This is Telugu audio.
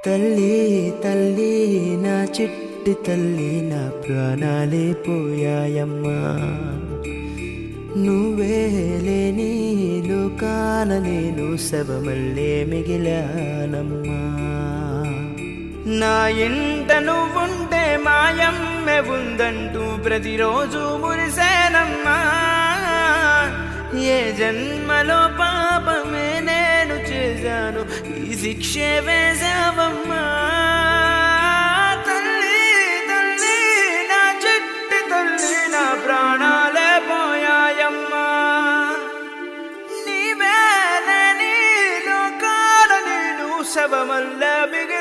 తల్లి తల్లి నా చిట్టి తల్లి నా ప్రాణాలే పోయాయమ్మా. నువ్వే లేని లోకాన నేను శవమల్లే మిగిలానమ్మా. నా ఇంట నువ్వుంటే మాయమ్మె ఉందంటూ ప్రతిరోజు మురిసేనమ్మా. ఏ జన్మలో పాపమే నేను చేశాను, ఈ శిక్షే వేశావమ్మా. తల్లి తల్లి నా చిట్టి తల్లి నా ప్రాణాలే పోయాయమ్మా. నీవే లేని లోకాల నేను శవమల్లే మిగిలానమ్మా.